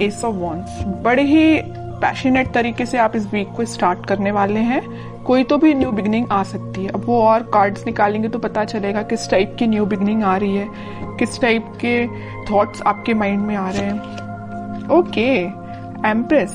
S of wands, बड़े ही passionate तरीके से आप इस वीक को स्टार्ट करने वाले हैं। कोई तो भी न्यू बिगनिंग आ सकती है। अब वो और कार्ड्स निकालेंगे तो पता चलेगा किस टाइप की न्यू बिगनिंग आ रही है, किस टाइप के थॉट्स आपके माइंड में आ रहे हैं। Okay, empress,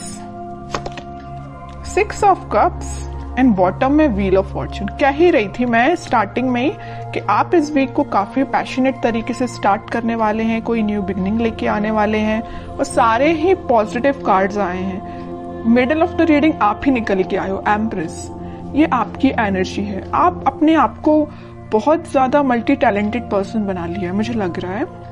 6 of cups and bottom में व्हील ऑफ फॉर्चून। कह ही रही थी मैं स्टार्टिंग में ही कि आप इस वीक को काफी पैशनेट तरीके से स्टार्ट करने वाले हैं, कोई न्यू बिगनिंग लेके आने वाले हैं, और सारे ही पॉजिटिव कार्ड्स आए हैं। मिडल ऑफ द रीडिंग आप ही निकल के आए हो, एम्प्रेस। ये आपकी एनर्जी है। आप अपने आप को बहुत ज्यादा मल्टी टैलेंटेड पर्सन बना लिया है, मुझे लग रहा है।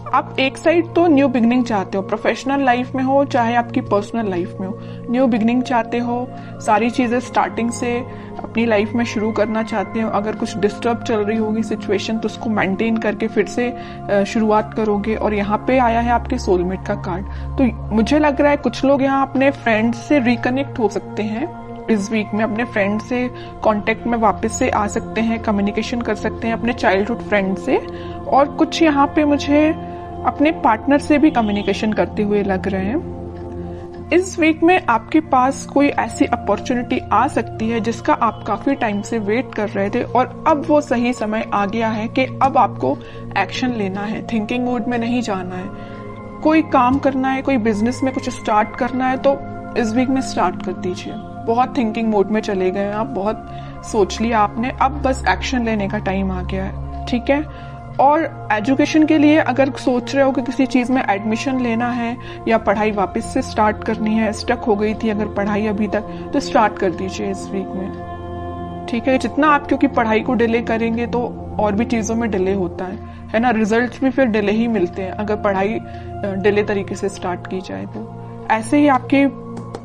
आप एक साइड तो न्यू बिगनिंग चाहते हो, प्रोफेशनल लाइफ में हो चाहे आपकी पर्सनल लाइफ में हो, न्यू बिगनिंग चाहते हो, सारी चीजें स्टार्टिंग से अपनी लाइफ में शुरू करना चाहते हो। अगर कुछ डिस्टर्ब चल रही होगी सिचुएशन तो उसको मेंटेन करके फिर से शुरुआत करोगे। और यहाँ पे आया है आपके सोलमेट का कार्ड, तो मुझे लग रहा है कुछ लोग यहाँ अपने फ्रेंड से रिकनेक्ट हो सकते हैं इस वीक में, अपने फ्रेंड से कांटेक्ट में वापस से आ सकते हैं, कम्युनिकेशन कर सकते हैं अपने चाइल्डहुड फ्रेंड से। और कुछ यहाँ पे मुझे अपने पार्टनर से भी कम्युनिकेशन करते हुए लग रहे हैं। इस वीक में आपके पास कोई ऐसी अपॉर्चुनिटी आ सकती है जिसका आप काफी टाइम से वेट कर रहे थे, और अब वो सही समय आ गया है कि अब आपको एक्शन लेना है, थिंकिंग मोड में नहीं जाना है। कोई काम करना है, कोई बिजनेस में कुछ स्टार्ट करना है तो इस वीक में स्टार्ट कर दीजिए। बहुत थिंकिंग मोड में चले गए हैं आप, बहुत सोच लिया आपने, अब बस एक्शन लेने का टाइम आ गया है, ठीक है। और एजुकेशन के लिए अगर सोच रहे हो कि किसी चीज में एडमिशन लेना है या पढ़ाई वापस से स्टार्ट करनी है, स्टक हो गई थी अगर पढ़ाई अभी तक, तो स्टार्ट कर दीजिए इस वीक में, ठीक है। जितना आप क्योंकि पढ़ाई को डिले करेंगे तो और भी चीजों में डिले होता है ना, रिजल्ट्स भी फिर डिले ही मिलते हैं अगर पढ़ाई डिले तरीके से स्टार्ट की जाए तो। ऐसे ही आपके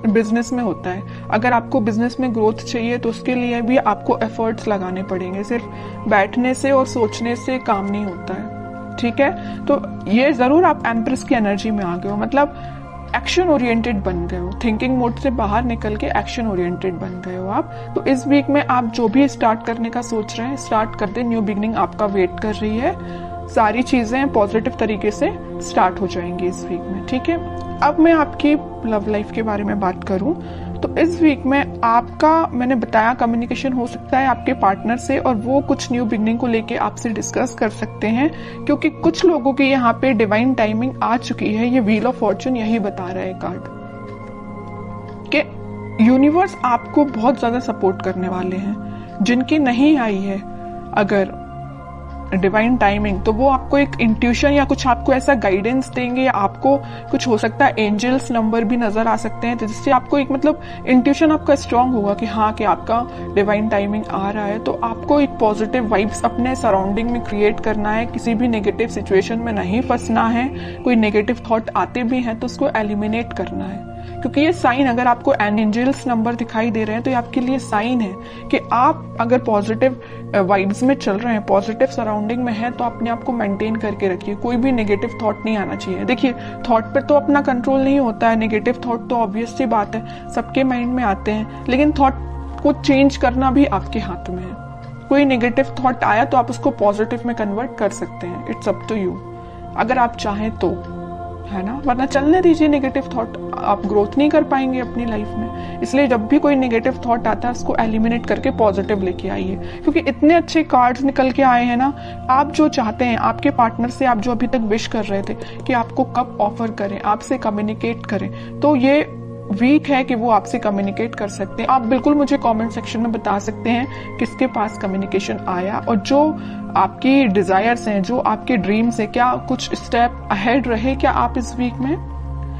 बिजनेस में होता है, अगर आपको बिजनेस में ग्रोथ चाहिए तो उसके लिए भी आपको एफर्ट्स लगाने पड़ेंगे, सिर्फ बैठने से और सोचने से काम नहीं होता है, ठीक है। तो ये जरूर आप एम्प्रेस की एनर्जी में आ गए हो, मतलब एक्शन ओरिएंटेड बन गए हो, थिंकिंग मोड से बाहर निकल के एक्शन ओरिएंटेड बन गए हो आप। तो इस वीक में आप जो भी स्टार्ट करने का सोच रहे हैं स्टार्ट कर दे, न्यू बिगनिंग आपका वेट कर रही है, सारी चीजें पॉजिटिव तरीके से स्टार्ट हो जाएंगी इस वीक में, ठीक है। अब मैं आपकी लव लाइफ के बारे में बात करूं तो इस वीक में आपका, मैंने बताया, कम्युनिकेशन हो सकता है आपके पार्टनर से, और वो कुछ न्यू बिगनिंग को लेके आपसे डिस्कस कर सकते हैं, क्योंकि कुछ लोगों की यहाँ पे डिवाइन टाइमिंग आ चुकी है। ये व्हील ऑफ फॉर्चून यही बता रहा है कार्ड कि यूनिवर्स आपको बहुत ज्यादा सपोर्ट करने वाले हैं। जिनकी नहीं आई है अगर डिवाइन टाइमिंग, तो वो आपको एक इंट्यूशन या कुछ आपको ऐसा गाइडेंस देंगे, या आपको कुछ हो सकता है एंजल्स नंबर भी नजर आ सकते हैं, तो जिससे आपको एक मतलब इंट्यूशन आपका स्ट्रांग होगा कि हाँ कि आपका डिवाइन टाइमिंग आ रहा है। तो आपको एक पॉजिटिव वाइब्स अपने सराउंडिंग में क्रिएट करना है, किसी भी नेगेटिव सिचुएशन में नहीं फंसना है। कोई नेगेटिव थॉट आते भी हैं तो उसको एलिमिनेट करना है, क्योंकि ये साइन, अगर आपको एंजल्स नंबर दिखाई दे रहे हैं तो ये आपके लिए साइन है कि आप अगर पॉजिटिव वाइब्स में चल रहे हैं, पॉजिटिव सराउंडिंग में है, तो अपने आप को मेंटेन करके रखिए। कोई भी नेगेटिव थॉट नहीं आना चाहिए। देखिए, थॉट पर तो अपना कंट्रोल नहीं होता है, नेगेटिव थॉट तो ऑब्वियस सी बात है सबके माइंड में आते हैं, लेकिन थॉट को चेंज करना भी आपके हाथ में है। कोई नेगेटिव थॉट आया तो आप उसको पॉजिटिव में कन्वर्ट कर सकते हैं, इट्स अप टू यू, अगर आप चाहें तो, है ना। वरना चलने दीजिए नेगेटिव थॉट, आप ग्रोथ नहीं कर पाएंगे अपनी लाइफ में। इसलिए जब भी कोई नेगेटिव थॉट आता है उसको एलिमिनेट करके पॉजिटिव लेके आइए, क्योंकि इतने अच्छे कार्ड्स निकल के आए हैं ना। आप जो चाहते हैं आपके पार्टनर से, आप जो अभी तक विश कर रहे थे कि आपको कब ऑफर करें, आपसे कम्युनिकेट करें, तो ये वीक है कि वो आपसे कम्युनिकेट कर सकते हैं। आप बिल्कुल मुझे कमेंट सेक्शन में बता सकते हैं किसके पास कम्युनिकेशन आया, और जो आपकी डिजायर्स हैं, जो आपके ड्रीम्स हैं, क्या कुछ स्टेप अहेड रहे क्या आप इस वीक में,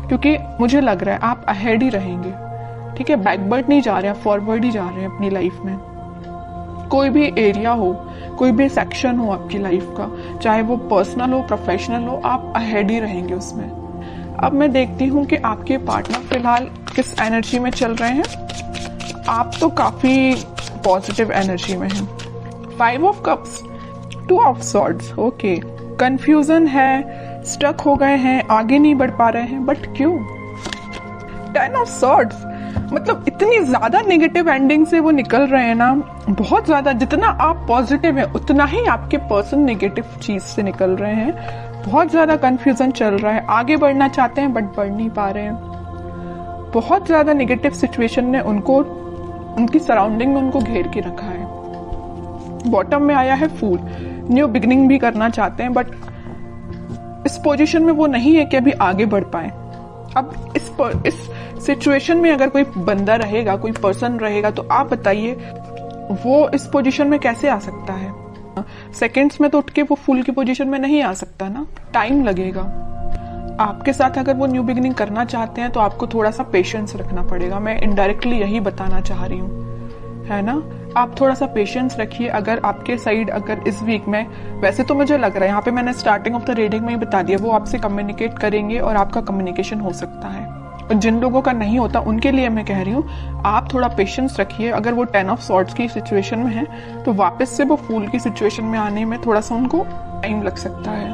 क्योंकि मुझे लग रहा है आप अहेड ही रहेंगे, ठीक है। बैकवर्ड नहीं जा रहे हैं, फॉरवर्ड ही जा रहे हैं अपनी लाइफ में। कोई भी एरिया हो, कोई भी सेक्शन हो आपकी लाइफ का, चाहे वो पर्सनल हो, प्रोफेशनल हो, आप अहेड ही रहेंगे उसमें। अब मैं देखती हूँ कि आपके पार्टनर फिलहाल किस एनर्जी में चल रहे हैं। आप तो काफी पॉजिटिव एनर्जी में हैं। 5 of cups, 2 of swords, okay. Confusion है, स्टक हो गए हैं, आगे नहीं बढ़ पा रहे हैं, बट क्यों? 10 ऑफ सॉर्ड्स, मतलब इतनी ज्यादा नेगेटिव एंडिंग से वो निकल रहे हैं ना, बहुत ज्यादा। जितना आप पॉजिटिव है उतना ही आपके पर्सन नेगेटिव चीज से निकल रहे हैं। बहुत ज्यादा कंफ्यूजन चल रहा है, आगे बढ़ना चाहते हैं बट बढ़ नहीं पा रहे हैं। बहुत ज्यादा नेगेटिव सिचुएशन ने उनको, उनकी सराउंडिंग में उनको घेर के रखा है। बॉटम में आया है फूल, न्यू बिगिनिंग भी करना चाहते हैं बट इस पोजीशन में वो नहीं है कि अभी आगे बढ़ पाए। अब इस सिचुएशन में अगर कोई बंदा रहेगा, कोई पर्सन रहेगा, तो आप बताइए वो इस पोजीशन में कैसे आ सकता है? सेकंड्स में तो उठ के वो फूल की पोजीशन में नहीं आ सकता ना, टाइम लगेगा। आपके साथ अगर वो न्यू बिगिनिंग करना चाहते हैं तो आपको थोड़ा सा पेशेंस रखना पड़ेगा। मैं इनडायरेक्टली यही बताना चाह रही हूँ, है ना। आप थोड़ा सा पेशेंस रखिए। अगर आपके साइड अगर इस वीक में, वैसे तो मुझे लग रहा है यहाँ पे मैंने स्टार्टिंग ऑफ द रीडिंग में ही बता दिया, वो आपसे कम्युनिकेट करेंगे और आपका कम्युनिकेशन हो सकता है। और जिन लोगों का नहीं होता उनके लिए मैं कह रही हूँ आप थोड़ा पेशेंस रखिए। अगर वो 10 ऑफ सॉर्ड्स की सिचुएशन में है तो वापस से वो फूल की सिचुएशन में आने में थोड़ा सा उनको टाइम लग सकता है,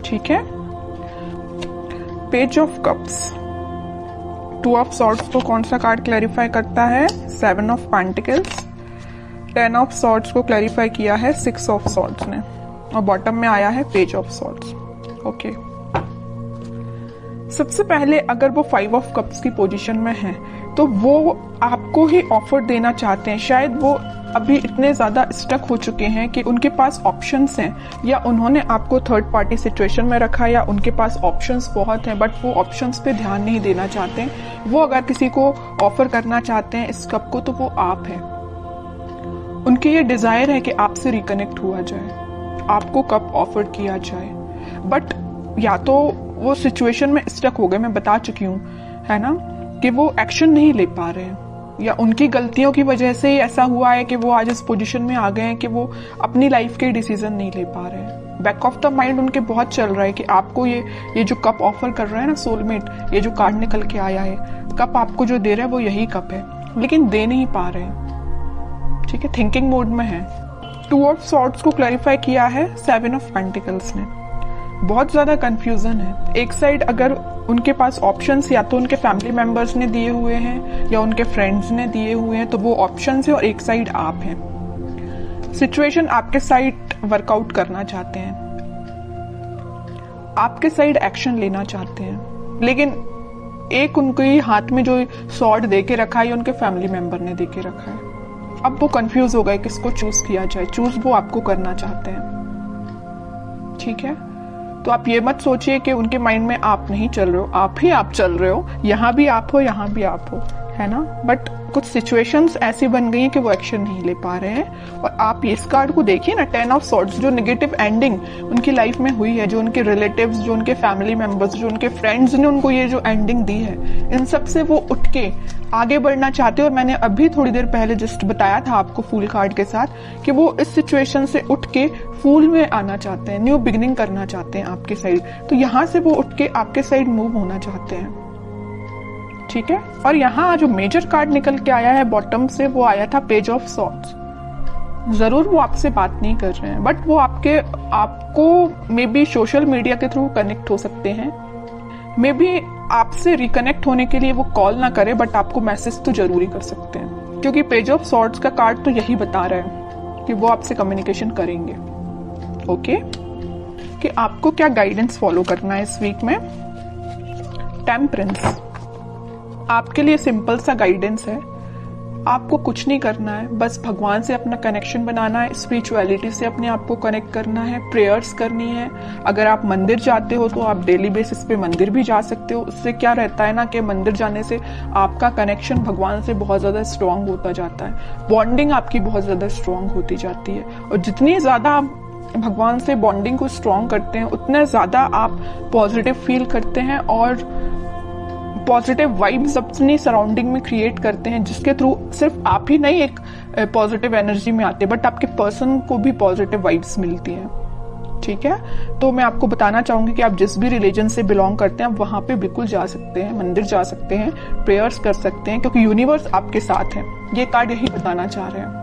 ठीक है। Page of cups, 2 of swords को कौन सा कार्ड क्लैरिफाई करता है? 7 ऑफ पेंटिकल्स। 10 ऑफ सॉर्ड्स को क्लैरिफाई किया है 6 ऑफ सॉर्ड्स ने, और बॉटम में आया है पेज ऑफ सॉर्ड्स। ओके, सबसे पहले अगर वो 5 ऑफ कप्स की पोजीशन में है तो वो आपको ही ऑफर देना चाहते हैं। शायद वो अभी इतने ज्यादा स्टक हो चुके हैं कि उनके पास ऑप्शंस हैं, या उन्होंने आपको थर्ड पार्टी सिचुएशन में रखा, या उनके पास ऑप्शंस बहुत हैं बट वो ऑप्शंस पे ध्यान नहीं देना चाहते हैं। वो अगर किसी को ऑफर करना चाहते हैं इस कप को तो वो आप है। उनकी ये डिजायर है कि आपसे रिकनेक्ट हुआ जाए, आपको कप ऑफर किया जाए, बट या तो वो सिचुएशन में स्टक हो गए, मैं बता चुकी हूँ, है ना, कि वो एक्शन नहीं ले पा रहे हैं, या उनकी गलतियों की वजह से ही ऐसा हुआ है कि वो आज इस पोजीशन में आ गए हैं कि वो अपनी लाइफ के डिसीजन नहीं ले पा रहे हैं। बैक ऑफ द माइंड उनके बहुत चल रहा है कि आपको ये जो कप ऑफर कर रहा है ना सोलमेट, ये जो कार्ड निकल के आया है, कप आपको जो दे रहा है वो यही कप है, लेकिन दे नहीं पा रहे हैं, ठीक है, थिंकिंग मोड में है। 2 ऑफ सॉर्ड्स को क्लैरिफाई किया है 7 ऑफ पेंटिकल्स ने। बहुत ज्यादा कंफ्यूजन है। एक साइड अगर उनके पास ऑप्शंस या तो उनके फैमिली मेंबर्स ने दिए हुए हैं या उनके फ्रेंड्स ने दिए हुए हैं, तो वो ऑप्शंस है, और एक साइड आप हैं। सिचुएशन आपके साइड वर्कआउट करना चाहते हैं, आपके साइड एक्शन लेना चाहते हैं, लेकिन एक उनके हाथ में जो सॉर्ड दे के रखा है उनके फैमिली मेंबर ने दे के रखा है। अब वो कंफ्यूज हो गए किसको चूज किया जाए। चूज वो आपको करना चाहते हैं, ठीक है। तो आप ये मत सोचिए कि उनके माइंड में आप नहीं चल रहे हो, आप ही आप चल रहे हो, यहाँ भी आप हो, यहाँ भी आप हो, है ना। बट कुछ सिचुएशंस ऐसी बन गई हैं कि वो एक्शन नहीं ले पा रहे हैं। और आप इस कार्ड को देखिए ना, 10 ऑफ सॉर्ड्स, जो नेगेटिव एंडिंग उनकी लाइफ में हुई है, जो उनके रिलेटिव्स, जो उनके फैमिली मेंबर्स, जो उनके फ्रेंड्स ने उनको ये जो एंडिंग दी है, इन सब से वो उठ के आगे बढ़ना चाहते हैं। और मैंने अभी थोड़ी देर पहले जस्ट बताया था आपको फूल कार्ड के साथ कि वो इस सिचुएशन से उठ के फूल में आना चाहते हैं, न्यू बिगिनिंग करना चाहते हैं आपके साइड। तो यहाँ से वो उठ के आपके साइड मूव होना चाहते हैं, ठीक है। और यहाँ जो मेजर कार्ड निकल के आया है बॉटम से, वो आया था पेज ऑफ सॉर्ड्स। जरूर वो आपसे बात नहीं कर रहे हैं, बट वो आपको मे बी सोशल मीडिया के थ्रू कनेक्ट हो सकते हैं। मे बी आपसे रिकनेक्ट होने के लिए वो कॉल ना करे, बट आपको मैसेज तो जरूरी कर सकते हैं, क्योंकि पेज ऑफ सॉर्ड्स का कार्ड तो यही बता रहा है कि वो आपसे कम्युनिकेशन करेंगे। ओके, कि आपको क्या गाइडेंस फॉलो करना है इस वीक में। टेम्परेंस आपके लिए सिंपल सा गाइडेंस है। आपको कुछ नहीं करना है, बस भगवान से अपना कनेक्शन बनाना है, स्पिरिचुअलिटी से अपने आप को कनेक्ट करना है, प्रेयर्स करनी है। अगर आप मंदिर जाते हो तो आप डेली बेसिस पे मंदिर भी जा सकते हो। उससे क्या रहता है ना कि मंदिर जाने से आपका कनेक्शन भगवान से बहुत ज्यादा स्ट्रांग होता जाता है, बॉन्डिंग आपकी बहुत ज्यादा स्ट्रांग होती जाती है। और जितनी ज्यादा आप भगवान से बॉन्डिंग को स्ट्रांग करते हैं उतना ज्यादा आप पॉजिटिव फील करते हैं और पॉजिटिव वाइब्स अपनी सराउंडिंग में क्रिएट करते हैं, जिसके थ्रू सिर्फ आप ही नहीं एक पॉजिटिव एनर्जी में आते, बट आपके पर्सन को भी पॉजिटिव वाइब्स मिलती हैं, ठीक है। तो मैं आपको बताना चाहूंगी कि आप जिस भी रिलीजन से बिलोंग करते हैं आप वहां पे बिल्कुल जा सकते हैं, मंदिर जा सकते हैं, प्रेयर्स कर सकते हैं, क्योंकि यूनिवर्स आपके साथ है। ये कार्ड यही बताना चाह रहे हैं।